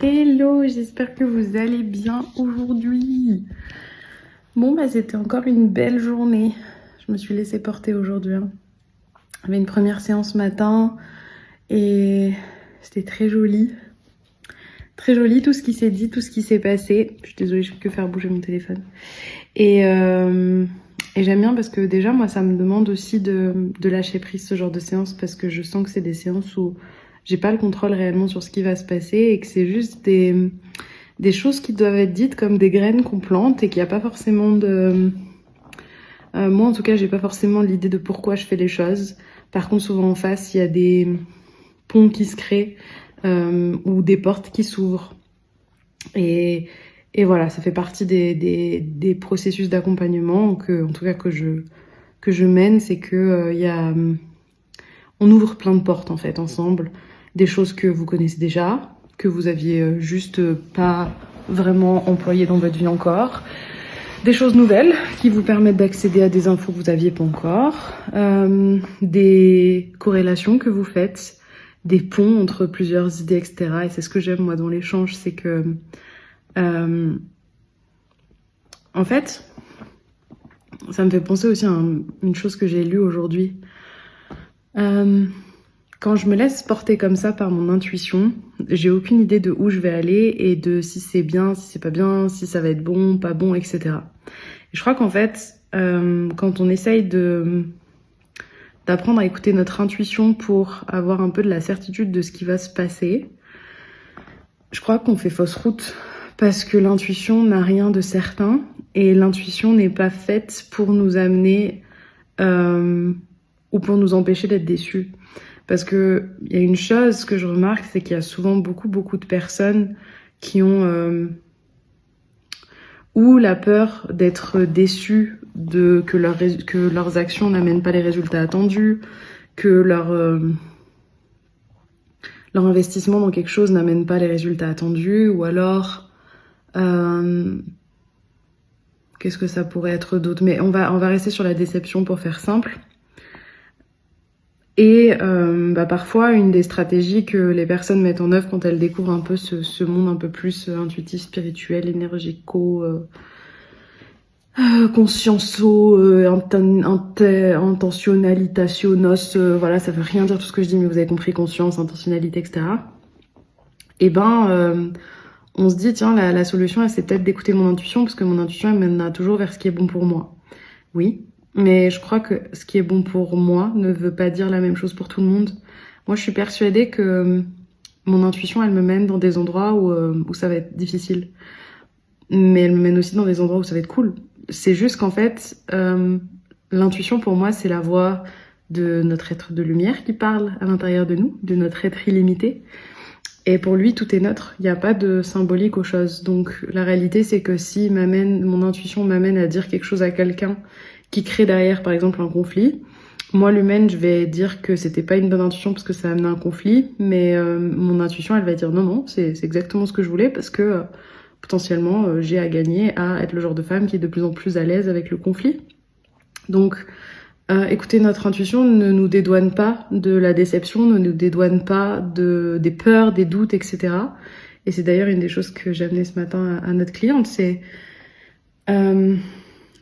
Hello, j'espère que vous allez bien aujourd'hui. Bon, c'était encore une belle journée. Je me suis laissée porter aujourd'hui. J'avais une première séance matin et c'était très joli. Très joli tout ce qui s'est dit, tout ce qui s'est passé. Je suis désolée, je peux que faire bouger mon téléphone. Et j'aime bien parce que déjà, moi, ça me demande aussi de lâcher prise ce genre de séance parce que je sens que c'est des séances où j'ai pas le contrôle réellement sur ce qui va se passer et que c'est juste des choses qui doivent être dites comme des graines qu'on plante et qu'il n'y a pas forcément de... moi, en tout cas, j'ai pas forcément l'idée de pourquoi je fais les choses. Par contre, souvent en face, il y a des ponts qui se créent ou des portes qui s'ouvrent. Et voilà, ça fait partie des processus d'accompagnement en tout cas que je mène, c'est que on ouvre plein de portes en fait ensemble, des choses que vous connaissez déjà, que vous aviez juste pas vraiment employées dans votre vie encore, des choses nouvelles qui vous permettent d'accéder à des infos que vous aviez pas encore, des corrélations que vous faites, des ponts entre plusieurs idées, etc. Et c'est ce que j'aime moi dans l'échange, c'est que en fait, ça me fait penser aussi à une chose que j'ai lue aujourd'hui. Quand je me laisse porter comme ça par mon intuition, j'ai aucune idée de où je vais aller et de si c'est bien, si c'est pas bien, si ça va être bon, pas bon, etc. Et je crois qu'en fait, quand on essaye d'apprendre à écouter notre intuition pour avoir un peu de la certitude de ce qui va se passer, je crois qu'on fait fausse route parce que l'intuition n'a rien de certain et l'intuition n'est pas faite pour nous amener ou pour nous empêcher d'être déçus. Parce qu'il y a une chose que je remarque, c'est qu'il y a souvent beaucoup de personnes qui ont ou la peur d'être déçues que leurs actions n'amènent pas les résultats attendus, que leur investissement dans quelque chose n'amène pas les résultats attendus, ou alors qu'est-ce que ça pourrait être d'autre? Mais on va rester sur la déception pour faire simple. Et parfois, une des stratégies que les personnes mettent en œuvre quand elles découvrent un peu ce monde un peu plus intuitif, spirituel, énergico, conscienzo, intentionnalitationos, voilà, ça veut rien dire tout ce que je dis, mais vous avez compris, conscience, intentionnalité, etc. Et on se dit, tiens, la solution, c'est peut-être d'écouter mon intuition, parce que mon intuition, elle mènera toujours vers ce qui est bon pour moi. Oui. Mais je crois que ce qui est bon pour moi ne veut pas dire la même chose pour tout le monde. Moi, je suis persuadée que mon intuition, elle me mène dans des endroits où ça va être difficile. Mais elle me mène aussi dans des endroits où ça va être cool. C'est juste qu'en fait, l'intuition pour moi, c'est la voix de notre être de lumière qui parle à l'intérieur de nous, de notre être illimité. Et pour lui, tout est neutre. Il n'y a pas de symbolique aux choses. Donc la réalité, c'est que si mon intuition m'amène à dire quelque chose à quelqu'un qui crée derrière, par exemple, un conflit, moi, l'humaine, je vais dire que c'était pas une bonne intuition parce que ça a amené un conflit, mais mon intuition, elle va dire non, c'est exactement ce que je voulais parce que potentiellement, j'ai à gagner à être le genre de femme qui est de plus en plus à l'aise avec le conflit. Donc, écouter notre intuition ne nous dédouane pas de la déception, ne nous dédouane pas des peurs, des doutes, etc. Et c'est d'ailleurs une des choses que j'ai amené ce matin à notre cliente, c'est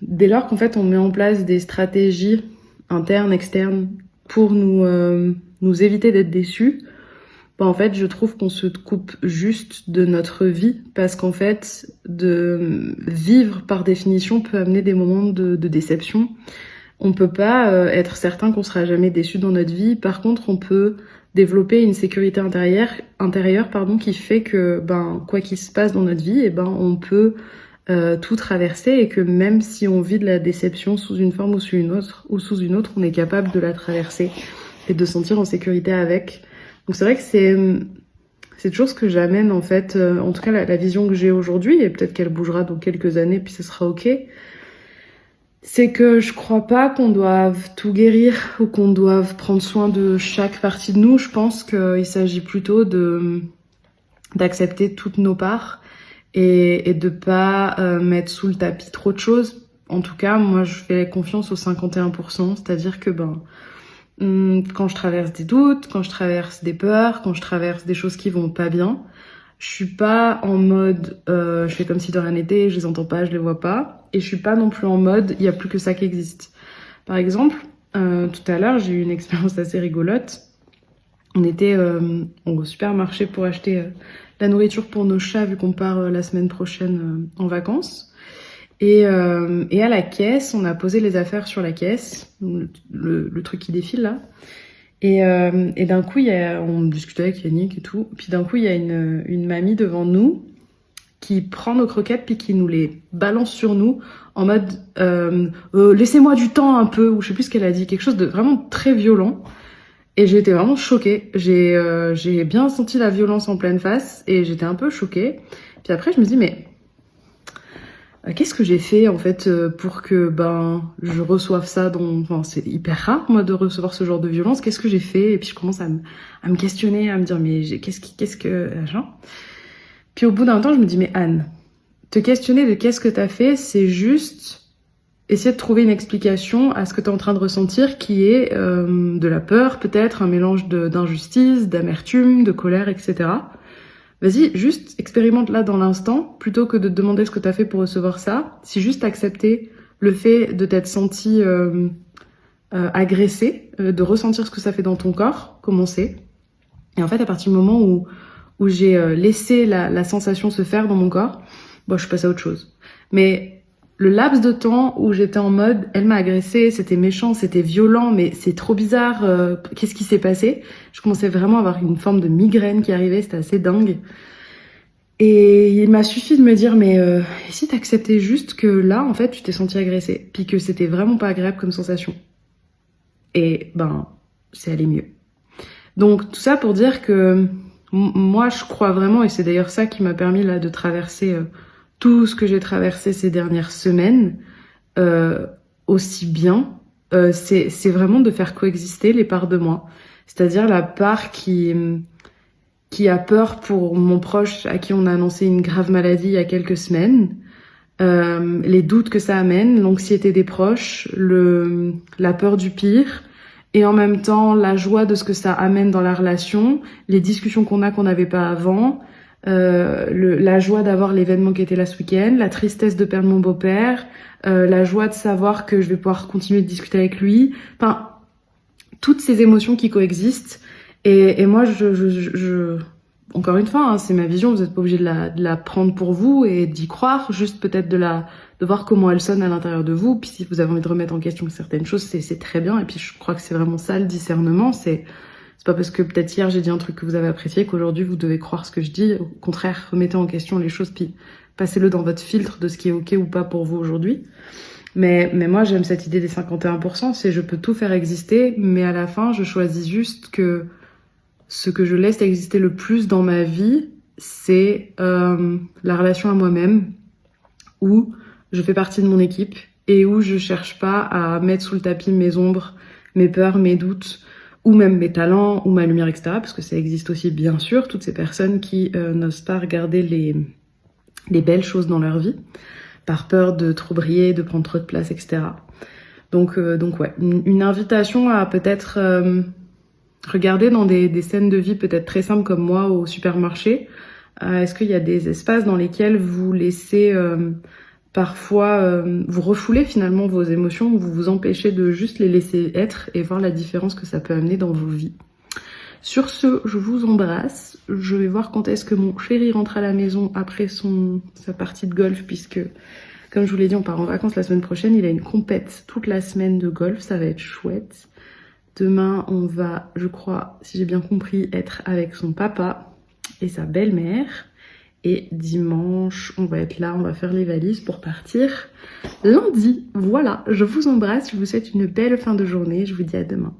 dès lors qu'en fait on met en place des stratégies internes, externes pour nous éviter d'être déçus, en fait je trouve qu'on se coupe juste de notre vie parce qu'en fait de vivre par définition peut amener des moments de déception. On peut pas être certain qu'on sera jamais déçu dans notre vie. Par contre, on peut développer une sécurité intérieure, qui fait que quoi qu'il se passe dans notre vie, on peut tout traverser et que même si on vit de la déception sous une forme ou sous une autre, on est capable de la traverser et de se sentir en sécurité avec. Donc c'est vrai que c'est toujours ce que j'amène en fait, en tout cas la vision que j'ai aujourd'hui, et peut-être qu'elle bougera dans quelques années puis ce sera ok. C'est que je crois pas qu'on doive tout guérir ou qu'on doive prendre soin de chaque partie de nous. Je pense qu'il s'agit plutôt d'accepter toutes nos parts et de pas mettre sous le tapis trop de choses. En tout cas, moi, je fais confiance aux 51%, c'est-à-dire que quand je traverse des doutes, quand je traverse des peurs, quand je traverse des choses qui vont pas bien, Je suis pas en mode je fais comme si de rien n'était, je les entends pas, je les vois pas. Et je suis pas non plus en mode il y a plus que ça qui existe. Par exemple, tout à l'heure, j'ai eu une expérience assez rigolote. On était au supermarché pour acheter la nourriture pour nos chats vu qu'on part la semaine prochaine en vacances. Et à la caisse, on a posé les affaires sur la caisse, le truc qui défile là. Et d'un coup, on discutait avec Yannick et tout. Puis d'un coup, il y a une mamie devant nous qui prend nos croquettes puis qui nous les balance sur nous en mode laissez-moi du temps un peu, ou je sais plus ce qu'elle a dit, quelque chose de vraiment très violent. Et j'ai été vraiment choquée. J'ai bien senti la violence en pleine face et j'étais un peu choquée. Puis après, je me dis mais qu'est-ce que j'ai fait en fait pour que je reçoive ça enfin, c'est hyper rare moi de recevoir ce genre de violence. Qu'est-ce que j'ai fait? Et puis je commence à me questionner, à me dire mais qu'est-ce que genre. Puis au bout d'un temps je me dis mais Anne, te questionner de qu'est-ce que t'as fait, c'est juste essayer de trouver une explication à ce que t'es en train de ressentir qui est de la peur peut-être, un mélange d'injustice, d'amertume, de colère, etc. Vas-y, juste expérimente là dans l'instant, plutôt que de te demander ce que t'as fait pour recevoir ça. Si juste accepter le fait de t'être senti agressé, de ressentir ce que ça fait dans ton corps, comment c'est. Et en fait, à partir du moment où j'ai laissé la sensation se faire dans mon corps, je suis passée à autre chose. Mais le laps de temps où j'étais en mode, elle m'a agressé, c'était méchant, c'était violent, mais c'est trop bizarre, qu'est-ce qui s'est passé? Je commençais vraiment à avoir une forme de migraine qui arrivait, c'était assez dingue. Et il m'a suffi de me dire, mais et si t'acceptais juste que là, en fait, tu t'es senti agressé, puis que c'était vraiment pas agréable comme sensation. Et c'est allé mieux. Donc tout ça pour dire que moi, je crois vraiment, et c'est d'ailleurs ça qui m'a permis là de traverser tout ce que j'ai traversé ces dernières semaines, aussi bien, c'est vraiment de faire coexister les parts de moi. C'est-à-dire la part qui a peur pour mon proche à qui on a annoncé une grave maladie il y a quelques semaines, les doutes que ça amène, l'anxiété des proches, la peur du pire, et en même temps la joie de ce que ça amène dans la relation, les discussions qu'on n'avait pas avant, la joie d'avoir l'événement qui était là ce week-end, la tristesse de perdre mon beau-père, la joie de savoir que je vais pouvoir continuer de discuter avec lui, enfin toutes ces émotions qui coexistent. Et moi encore une fois, c'est ma vision, vous n'êtes pas obligé de la prendre pour vous et d'y croire, juste peut-être de voir comment elle sonne à l'intérieur de vous. Puis si vous avez envie de remettre en question certaines choses, c'est très bien. Et puis je crois que c'est vraiment ça le discernement, c'est pas parce que peut-être hier j'ai dit un truc que vous avez apprécié qu'aujourd'hui vous devez croire ce que je dis. Au contraire, remettez en question les choses puis passez-le dans votre filtre de ce qui est ok ou pas pour vous aujourd'hui. Mais moi j'aime cette idée des 51%, c'est je peux tout faire exister, mais à la fin je choisis juste que ce que je laisse exister le plus dans ma vie, c'est la relation à moi-même, où je fais partie de mon équipe et où je cherche pas à mettre sous le tapis mes ombres, mes peurs, mes doutes, ou même mes talents, ou ma lumière, etc. Parce que ça existe aussi, bien sûr, toutes ces personnes qui n'osent pas regarder les belles choses dans leur vie, par peur de trop briller, de prendre trop de place, etc. Donc ouais, une invitation à peut-être regarder dans des scènes de vie peut-être très simples comme moi au supermarché. Est-ce qu'il y a des espaces dans lesquels vous laissez parfois vous refoulez finalement vos émotions, ou vous vous empêchez de juste les laisser être et voir la différence que ça peut amener dans vos vies. Sur ce, je vous embrasse. Je vais voir quand est-ce que mon chéri rentre à la maison après sa partie de golf, puisque, comme je vous l'ai dit, on part en vacances la semaine prochaine. Il a une compète toute la semaine de golf, ça va être chouette. Demain, on va, je crois, si j'ai bien compris, être avec son papa et sa belle-mère. Et dimanche, on va être là, on va faire les valises pour partir lundi. Voilà, je vous embrasse, je vous souhaite une belle fin de journée. Je vous dis à demain.